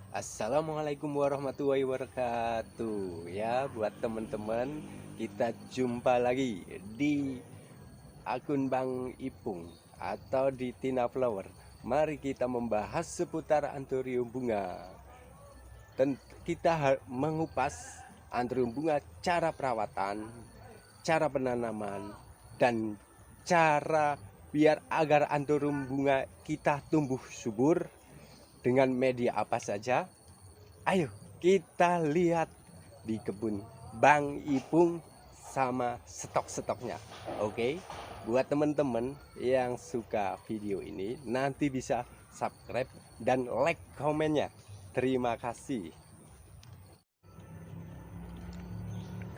Assalamualaikum warahmatullahi wabarakatuh. Ya, buat teman-teman, kita jumpa lagi di akun Bang Ipung atau di Tina Flower. Mari kita membahas seputar anthurium bunga. Dan kita mengupas anthurium bunga, cara perawatan, cara penanaman, dan cara biar agar anthurium bunga kita tumbuh subur dengan media apa saja. Ayo kita lihat di kebun Bang Ipung sama stok-stoknya. Oke, buat teman-teman yang suka video ini nanti bisa subscribe dan like komennya. Terima kasih.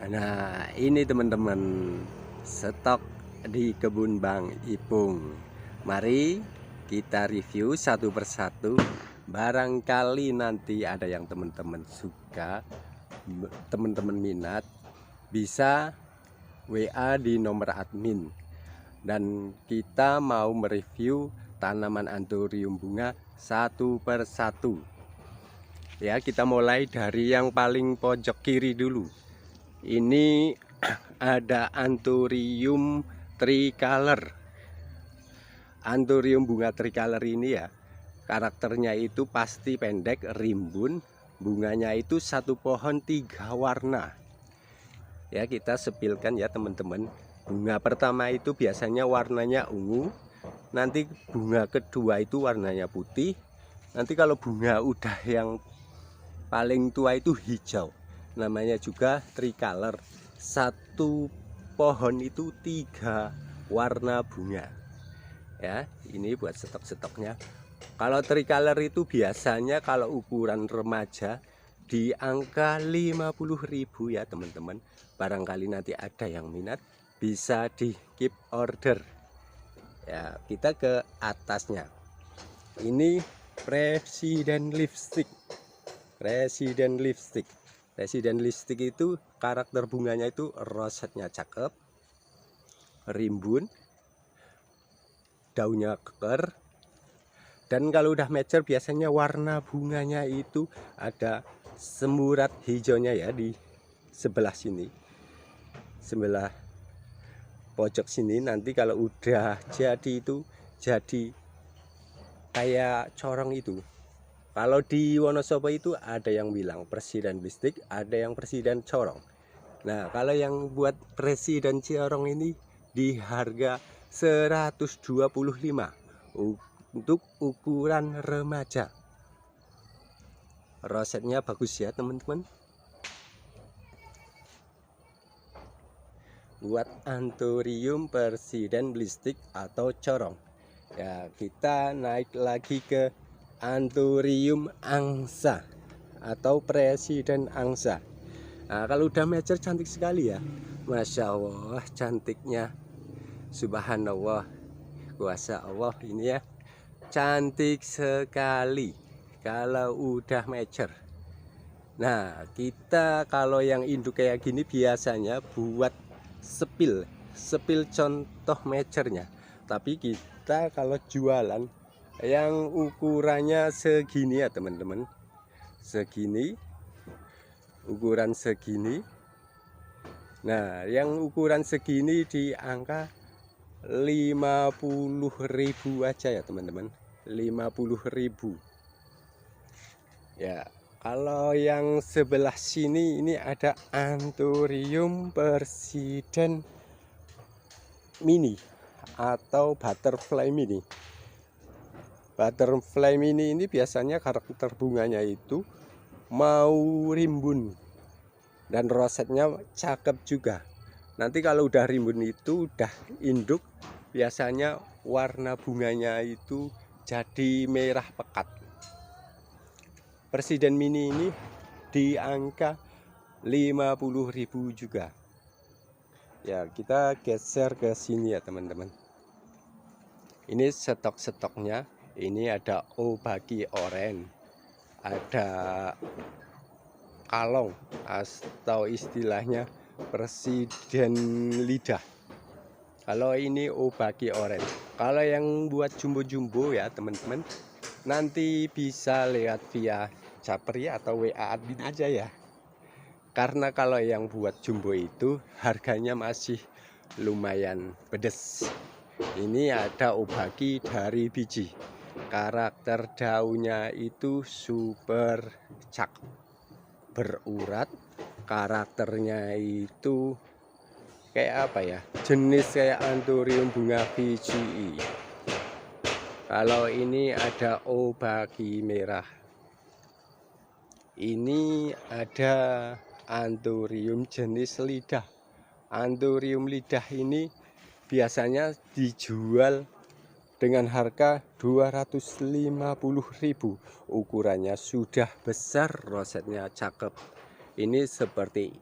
Nah, ini teman-teman, stok di kebun Bang Ipung. Mari kita review satu persatu. Barangkali nanti ada yang teman-teman suka, teman-teman minat, bisa WA di nomor admin. Dan kita mau mereview tanaman anthurium bunga satu persatu. Ya, kita mulai dari yang paling pojok kiri dulu. Ini ada anthurium tricolor. Anthurium bunga tricolor ini ya, karakternya itu pasti pendek, rimbun, bunganya itu satu pohon 3 warna. Ya, kita sepilkan ya teman-teman. Bunga pertama itu biasanya warnanya ungu, nanti bunga kedua itu warnanya putih, nanti kalau bunga udah yang paling tua itu hijau, namanya juga tricolor. Satu pohon itu 3 warna bunga. Ya, ini buat stok-stoknya. Kalau tricolor itu biasanya kalau ukuran remaja di angka 50.000 ya teman-teman. Barangkali nanti ada yang minat, bisa di keep order. Ya, kita ke atasnya. Ini Presiden Lipstick. Presiden Lipstick. Presiden Lipstick itu karakter bunganya itu rosetnya cakep, rimbun, daunnya keker. Dan kalau udah mature biasanya warna bunganya itu ada semurat hijaunya ya di sebelah sini, sebelah pojok sini. Nanti kalau udah jadi itu jadi kayak corong itu. Kalau di Wonosobo itu ada yang bilang presiden bistik, ada yang presiden corong. Nah, kalau yang buat presiden corong ini di harga 125 untuk ukuran remaja. Rosetnya bagus ya teman-teman. Buat anthurium presiden blistik atau corong. Ya, kita naik lagi ke anthurium angsa atau presiden angsa. Nah, kalau udah mature cantik sekali ya. Masya Allah, cantiknya. Subhanallah, kuasa Allah ini ya. Cantik sekali kalau udah mature. Nah, kita kalau yang induk kayak gini biasanya buat sepil contoh maturenya. Tapi kita kalau jualan yang ukurannya segini ya teman-teman, segini, ukuran segini. Nah, yang ukuran segini di angka 50.000 aja ya teman-teman. 50.000 ya. Kalau yang sebelah sini ini ada anthurium presiden mini atau butterfly mini. Butterfly mini ini biasanya karakter bunganya itu mau rimbun dan rosetnya cakep juga. Nanti kalau udah rimbun itu udah induk, biasanya warna bunganya itu jadi merah pekat. Presiden mini ini di angka 50.000 juga. Ya, kita geser ke sini ya teman-teman. Ini stok-stoknya. Ini ada obaki oren, ada kalong atau istilahnya presiden lidah. Kalau ini obaki oren. Kalau yang buat jumbo-jumbo ya teman-teman, nanti bisa lihat via japri atau WA admin aja ya. Karena kalau yang buat jumbo itu harganya masih lumayan pedes. Ini ada obaki dari biji. Karakter daunnya itu super cakep, berurat. Karakternya itu kayak apa ya, jenis kayak anthurium bunga VGE. Kalau ini ada obaki merah, ini ada anthurium jenis lidah. Anthurium lidah ini biasanya dijual dengan harga 250.000. Ukurannya sudah besar, rosetnya cakep. Ini seperti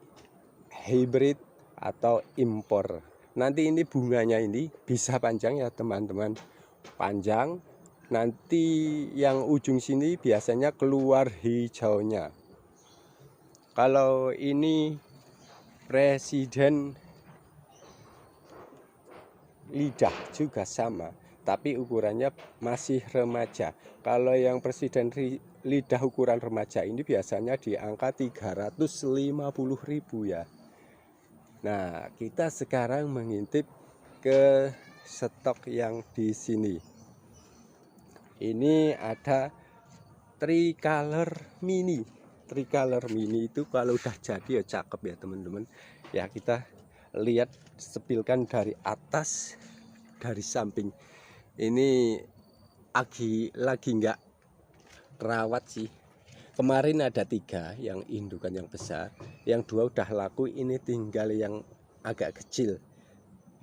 hybrid atau impor. Nanti ini bunganya ini bisa panjang ya teman-teman, panjang. Nanti yang ujung sini biasanya keluar hijaunya. Kalau ini presiden lidah juga sama, tapi ukurannya masih remaja. Kalau yang presiden lidah ukuran remaja ini biasanya di angka 350.000 ya. Nah, kita sekarang mengintip ke stok yang di sini. Ini ada tricolor mini. Tricolor mini itu kalau udah jadi ya cakep ya teman-teman. Ya kita lihat, sepilkan dari atas, dari samping. Ini lagi nggak rawat sih. Kemarin ada 3 yang indukan yang besar, yang 2 udah laku, ini tinggal yang agak kecil.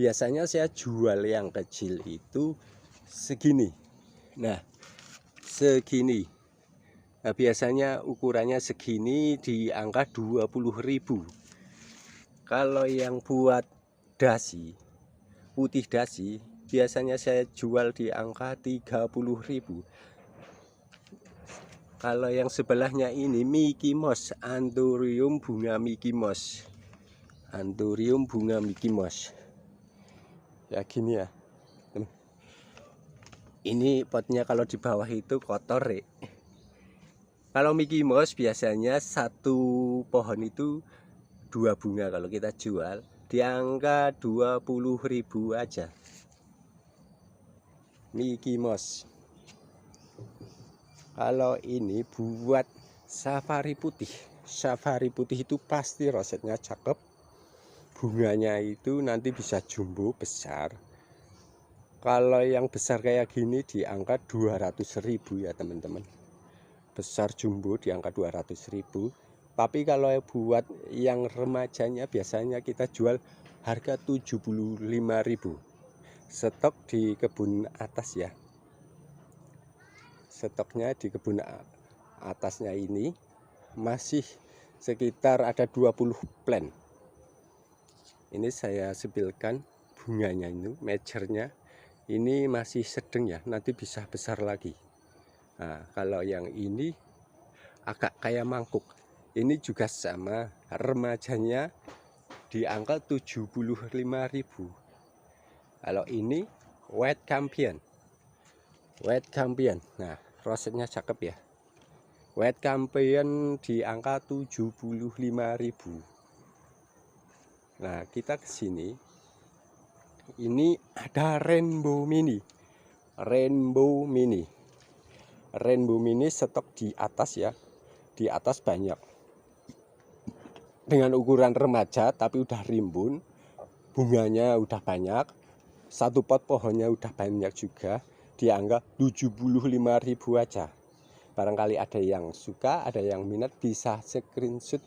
Biasanya saya jual yang kecil itu segini. Nah, segini. Nah, biasanya ukurannya segini di angka 20.000. Kalau yang buat dasi, putih dasi, biasanya saya jual di angka 30.000. Kalau yang sebelahnya ini Mickey Mouse, anthurium bunga Mickey Mouse. Anthurium bunga Mickey Mouse. Ya gini ya. Ini potnya kalau di bawah itu kotor ya. Kalau Mickey Mouse biasanya satu pohon itu 2 bunga, kalau kita jual di angka 20.000 aja. Mickey Mouse. Kalau ini buat safari putih. Safari putih itu pasti rosetnya cakep. Bunganya itu nanti bisa jumbo besar. Kalau yang besar kayak gini di angka 200.000 ya teman-teman. Besar jumbo di angka 200.000. Tapi kalau buat yang remajanya biasanya kita jual harga 75.000. Stok di kebun atas ya. Stoknya di kebun atasnya ini masih sekitar ada 20 plant. Ini saya sepilkan bunganya ini, mejernya. Ini masih sedang ya, nanti bisa besar lagi. Nah, kalau yang ini agak kayak mangkuk. Ini juga sama, remajanya di angka 75.000. Kalau ini white campion. White campion. Nah, rosetnya cakep ya. White campion di angka 75.000. Nah, kita ke sini. Ini ada rainbow mini. Rainbow mini. Rainbow mini stok di atas ya. Di atas banyak. Dengan ukuran remaja tapi udah rimbun. Bunganya udah banyak. Satu pot pohonnya udah banyak juga. Di angka 75.000 aja. Barangkali ada yang suka, ada yang minat, bisa screenshot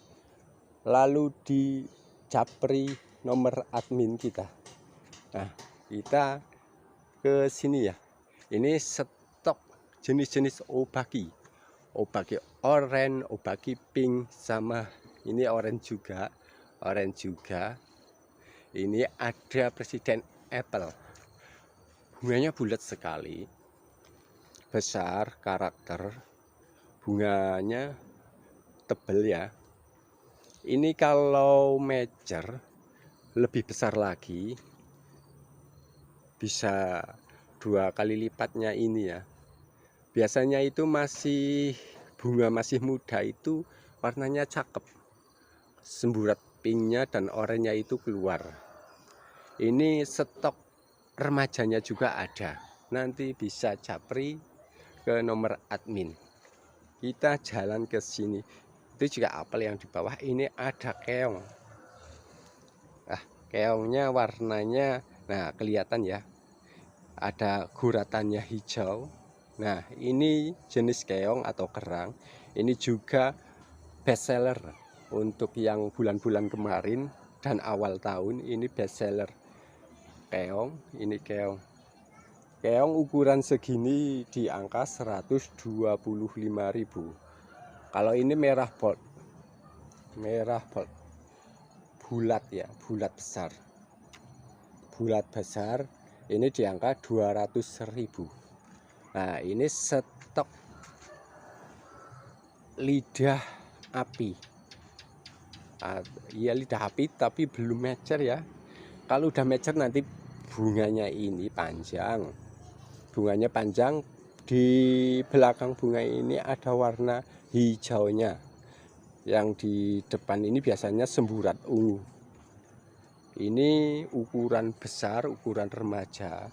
lalu di japri nomor admin kita. Nah, kita ke sini ya. Ini stok jenis-jenis obaki. Obaki oranye, obaki pink, sama ini orange juga. Orange juga. Ini ada presiden apple. Bunganya bulat sekali. Besar, karakter. Bunganya tebal ya. Ini kalau mejer lebih besar lagi, bisa 2 kali lipatnya ini ya. Biasanya itu masih bunga masih muda itu warnanya cakep, semburat pinknya dan oranye itu keluar. Ini stok remajanya juga ada, nanti bisa japri ke nomor admin. Kita jalan ke sini, itu juga apel yang di bawah ini ada keong. Nah, keongnya warnanya, nah kelihatan ya, ada guratannya hijau. Nah, ini jenis keong atau kerang. Ini juga best seller untuk yang bulan-bulan kemarin dan awal tahun. Ini best seller keong. Ini keong. Keong ukuran segini di angka 125.000. Kalau ini merah bold. Merah bold. Bulat ya, bulat besar. Bulat besar ini di angka 200.000. Nah, ini stok lidah api. Iya, lidah api tapi belum mecer ya. Kalau udah mecer nanti bunganya ini panjang. Bunganya panjang, di belakang bunga ini ada warna hijaunya. Yang di depan ini biasanya semburat ungu. Ini ukuran besar, ukuran remaja.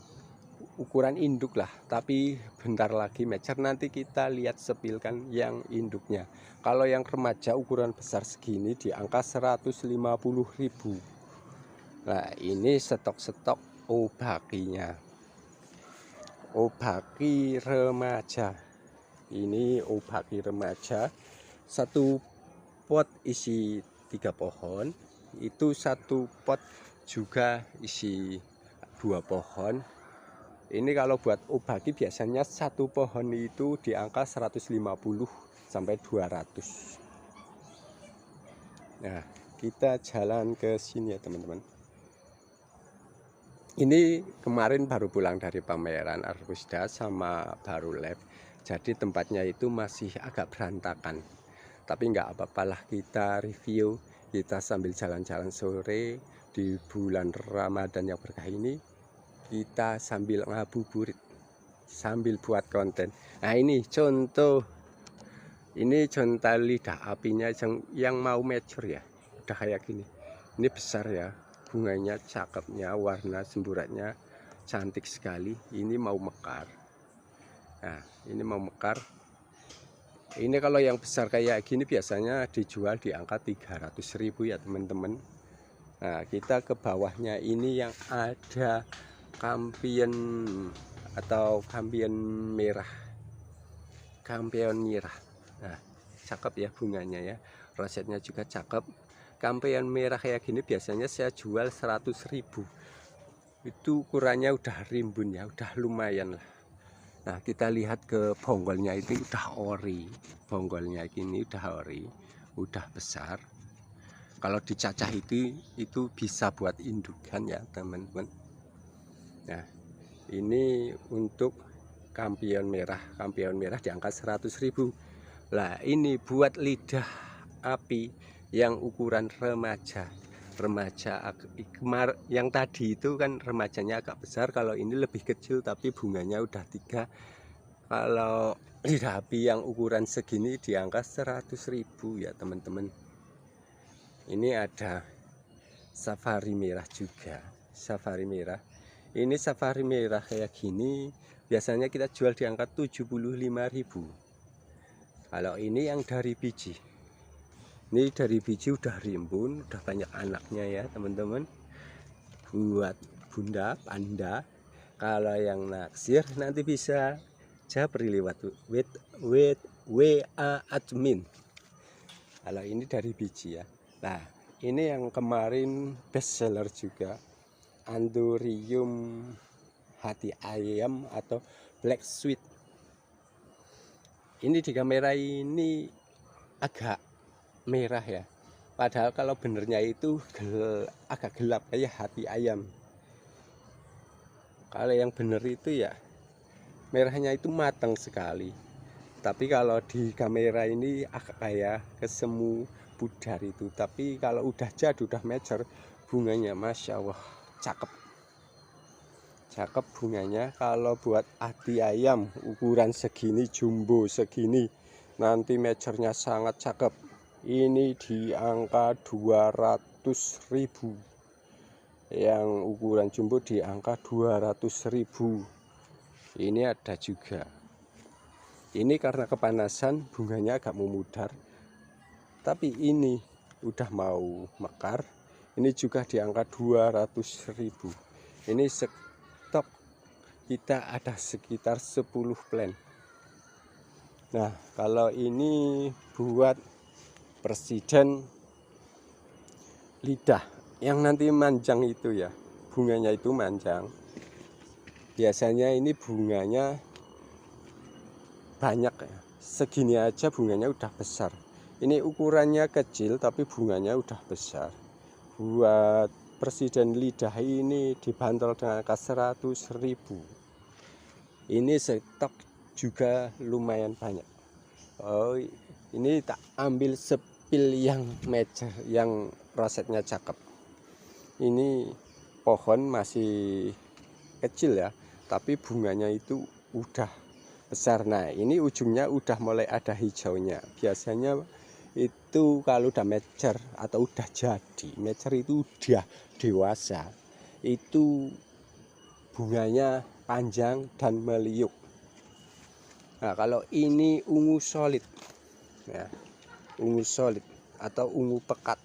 Ukuran induk lah, tapi bentar lagi mecer, nanti kita lihat sepilkan yang induknya. Kalau yang remaja ukuran besar segini di angka 150.000. Nah, ini stok-stok obhakinya. Obhaki remaja. Ini obhaki remaja. Satu pot isi 3 pohon. Itu satu pot juga isi 2 pohon. Ini kalau buat obhaki biasanya satu pohon itu di angka 150 sampai 200. Nah, kita jalan ke sini ya teman-teman. Ini kemarin baru pulang dari pameran Arbusda sama baru live. Jadi tempatnya itu masih agak berantakan. Tapi nggak apa-apalah, kita review, kita sambil jalan-jalan sore di bulan Ramadan yang berkah ini. Kita sambil ngabuburit, sambil buat konten. Nah, ini contoh, ini contoh lidah apinya yang mau mature ya, udah kayak gini. Ini besar ya, bunganya cakepnya, warna semburatnya cantik sekali. Ini mau mekar. Nah, ini mau mekar. Ini kalau yang besar kayak gini biasanya dijual di angka 300.000 ya teman-teman. Nah, kita ke bawahnya ini yang ada kampion atau kampion merah. Kampion merah. Nah, cakep ya bunganya ya. Rosetnya juga cakep. Kampion merah kayak gini biasanya saya jual 100.000. Itu ukurannya udah rimbun ya, udah lumayan lah. Nah, kita lihat ke bonggolnya itu udah ori. Bonggolnya ini udah ori, udah besar. Kalau dicacah itu bisa buat indukan ya teman-teman. Nah, ini untuk kampion merah. Kampion merah di angka 100.000. Nah, ini buat lidah api yang ukuran remaja. Remaja yang tadi itu kan remajanya agak besar, kalau ini lebih kecil tapi bunganya udah 3. Kalau lidah api yang ukuran segini di angka 100.000 ya teman-teman. Ini ada safari merah juga. Safari merah. Ini safari merah kayak gini biasanya kita jual di angka 75.000. Kalau ini yang dari biji. Ini dari biji udah rimbun, udah banyak anaknya ya teman-teman. Buat bunda panda. Kalau yang naksir nanti bisa japri lewat WA admin. Kalau ini dari biji ya. Nah, ini yang kemarin best seller juga. Anthurium hati ayam atau black sweet. Ini di kamera ini agak merah ya, padahal kalau benernya itu agak gelap kayak hati ayam. Kalau yang bener itu ya merahnya itu matang sekali, tapi kalau di kamera ini agak kayak kesemu pudar itu. Tapi kalau udah jadi udah mature, bunganya masya Allah cakep, cakep bunganya. Kalau buat hati ayam ukuran segini, jumbo segini, nanti mecernya sangat cakep. Ini di angka 200.000, yang ukuran jumbo di angka 200.000. Ini ada juga. Ini karena kepanasan bunganya agak memudar, tapi ini udah mau mekar. Ini juga di angka 200.000. Ini stok kita ada sekitar 10 plant. Nah, kalau ini buat presiden lidah yang nanti manjang itu ya, bunganya itu manjang. Biasanya ini bunganya banyak ya, segini aja bunganya udah besar. Ini ukurannya kecil tapi bunganya udah besar. Buat presiden lidah ini dibanderol dengan angka 100.000. Ini stok juga lumayan banyak. Oh, ini tak ambil sepil yang mecer, yang rosetnya cakep. Ini pohon masih kecil ya, tapi bunganya itu udah besar. Nah, ini ujungnya udah mulai ada hijaunya. Biasanya itu kalau udah mecer atau udah jadi, mecer itu udah dewasa, itu bunganya panjang dan meliuk. Nah, kalau ini ungu solid ya, ungu solid atau ungu pekat.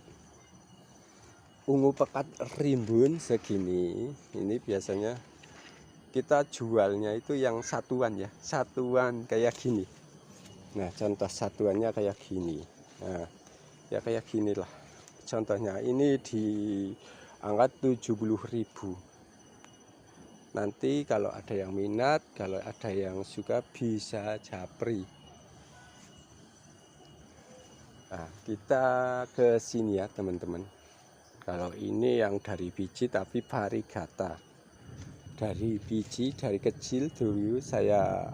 Ungu pekat rimbun segini, ini biasanya kita jualnya itu yang satuan ya, satuan kayak gini. Nah, contoh satuannya kayak gini. Nah, ya kayak ginilah contohnya. Ini di angka 70.000. Nanti kalau ada yang minat, kalau ada yang suka bisa japri. Nah, kita ke sini ya teman-teman. Kalau ini yang dari biji tapi variegata. Dari biji, dari kecil dulu saya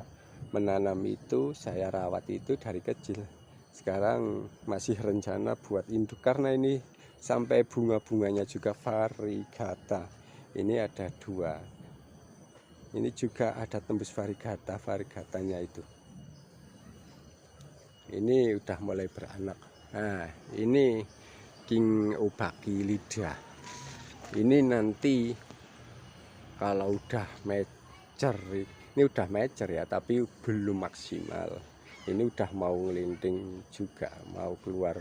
menanam itu, saya rawat itu dari kecil. Sekarang masih rencana buat induk karena ini sampai bunga-bunganya juga variegata. Ini ada 2. Ini juga ada tembus variegatanya itu. Ini udah mulai beranak. Nah, ini King Obaki lidah. Ini nanti kalau udah mecer, ini udah mecer ya, tapi belum maksimal. Ini udah mau ngelinding juga, mau keluar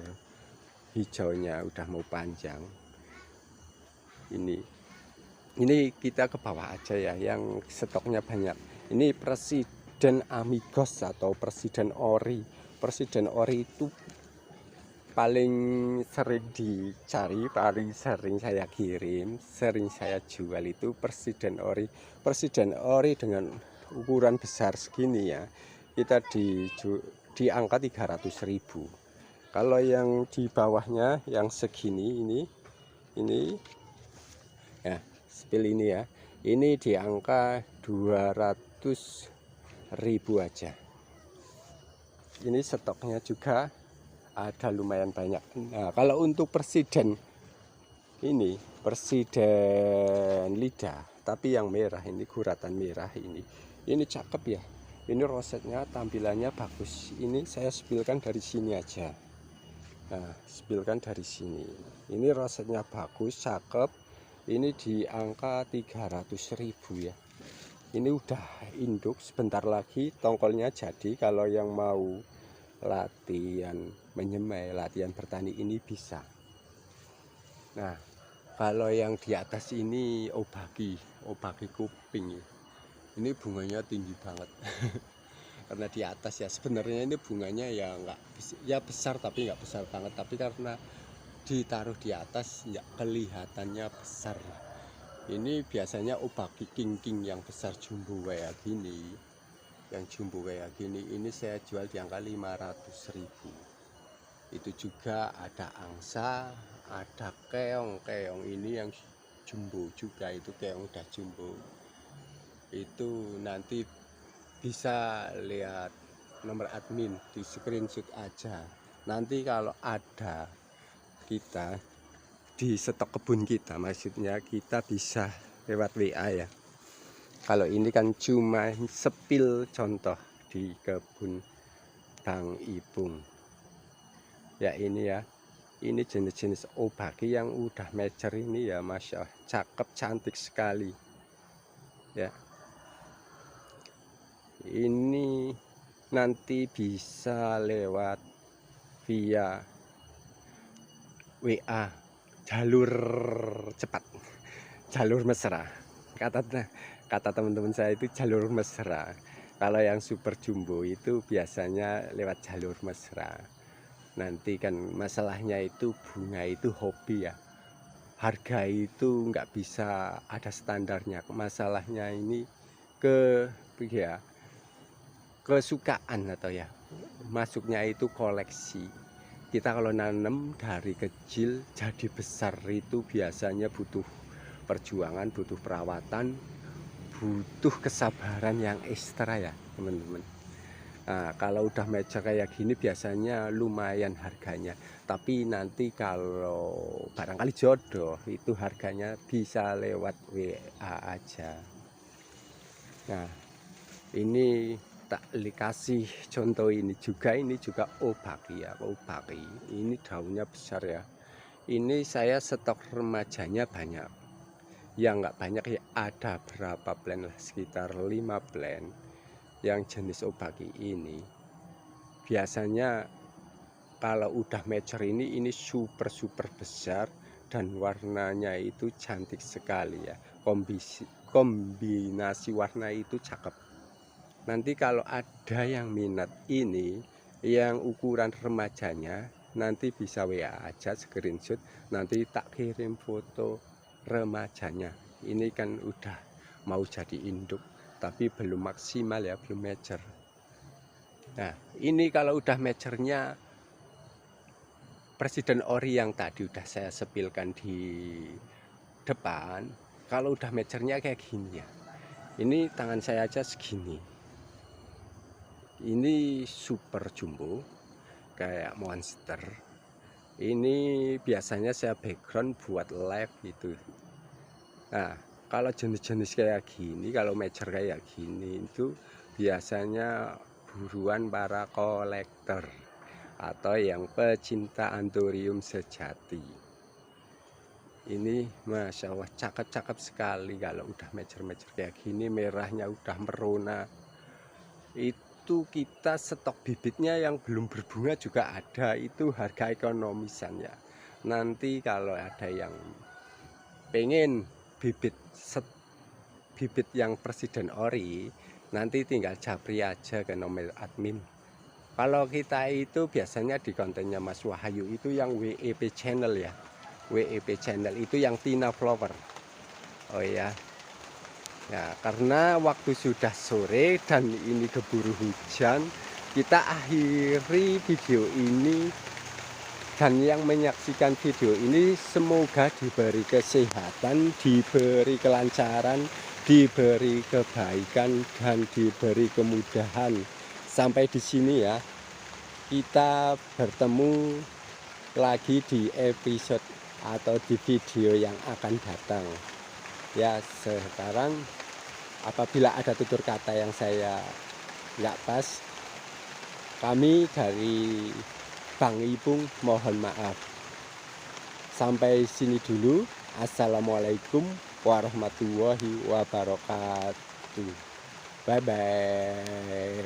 hijaunya, udah mau panjang. Ini kita ke bawah aja ya, yang stoknya banyak. Ini presiden amigos atau presiden ori. Presiden ori itu paling sering dicari, paling sering saya kirim, sering saya jual itu presiden ori. Presiden ori dengan ukuran besar segini ya, kita di angka 300.000. Kalau yang di bawahnya yang segini ini ya, spil ini ya, ini di angka 200.000 aja. Ini stoknya juga ada lumayan banyak. Nah, kalau untuk presiden ini, presiden lidah tapi yang merah, ini guratan merah, ini cakep ya. Ini rosetnya tampilannya bagus. Ini saya spilkan dari sini aja. Nah, spilkan dari sini. Ini rosetnya bagus, cakep. Ini di angka 300.000 ya. Ini udah induk, sebentar lagi tongkolnya jadi. Kalau yang mau latihan menyemai, latihan bertani ini bisa. Nah, kalau yang di atas ini obaki kuping. Ini bunganya tinggi banget. Karena di atas ya, sebenarnya ini bunganya ya enggak ya besar tapi nggak besar banget, tapi karena ditaruh di atas ya kelihatannya besar. Ini biasanya obaki king yang besar jumbo kayak gini. Yang jumbo kayak gini ini saya jual di angka 500.000. Itu juga ada angsa, ada keong ini yang jumbo juga, itu keong udah jumbo. Itu nanti bisa lihat nomor admin, di screenshot aja. Nanti kalau ada kita di stok kebun kita, maksudnya kita bisa lewat WA ya. Kalau ini kan cuma sepil contoh di kebun Bang Ipung. Ya ini ya, ini jenis-jenis obaki yang udah mature ini ya, Masya Allah, cakep cantik sekali ya. Ini nanti bisa lewat via WA, jalur cepat, jalur mesra, kata teman-teman saya itu jalur mesra. Kalau yang super jumbo itu biasanya lewat jalur mesra. Nanti kan masalahnya itu bunga itu hobi ya, harga itu nggak bisa ada standarnya. Masalahnya ini ya kesukaan atau ya masuknya itu koleksi. Kita kalau nanam dari kecil jadi besar itu biasanya butuh perjuangan, butuh perawatan, butuh kesabaran yang ekstra ya teman-teman. Nah, kalau udah mature kayak gini biasanya lumayan harganya. Tapi nanti kalau barangkali jodoh itu harganya bisa lewat WA aja. Nah, ini tak dikasih contoh ini juga obaki ya, obaki. Ini daunnya besar ya. Ini saya stok remajanya banyak. Yang nggak banyak ya ada berapa plant lah, sekitar 5 plant yang jenis obaki ini. Biasanya kalau udah mature ini super besar dan warnanya itu cantik sekali ya. Kombinasi warna itu cakep. Nanti kalau ada yang minat ini yang ukuran remajanya, nanti bisa WA aja, screenshot, nanti tak kirim foto remajanya. Ini kan udah mau jadi induk tapi belum maksimal ya, belum mature. Nah, ini kalau udah maturenya Presiden Ori yang tadi udah saya sepilkan di depan, kalau udah maturenya kayak gini ya. Ini tangan saya aja segini. Ini super jumbo kayak monster. Ini biasanya saya background buat live itu. Nah, kalau jenis-jenis kayak gini, kalau mature kayak gini itu biasanya buruan para kolektor atau yang pecinta anthurium sejati. Ini Masya Allah cakep-cakep sekali. Kalau udah mature kayak gini, merahnya udah merona. Itu kita stok bibitnya yang belum berbunga juga ada, itu harga ekonomisan ya. Nanti kalau ada yang pengen bibit yang Presiden Ori, nanti tinggal japri aja ke nomor admin. Kalau kita itu biasanya di kontennya Mas Wahyu itu yang WEP channel ya, WEP channel itu yang Tina Flower. Oh ya, ya karena waktu sudah sore dan ini keburu hujan, kita akhiri video ini. Dan yang menyaksikan video ini semoga diberi kesehatan, diberi kelancaran, diberi kebaikan, dan diberi kemudahan. Sampai di sini ya, kita bertemu lagi di episode atau di video yang akan datang. Ya sekarang apabila ada tutur kata yang saya nggak pas, kami dari Bang Ipung mohon maaf. Sampai sini dulu. Assalamualaikum warahmatullahi wabarakatuh. Bye bye.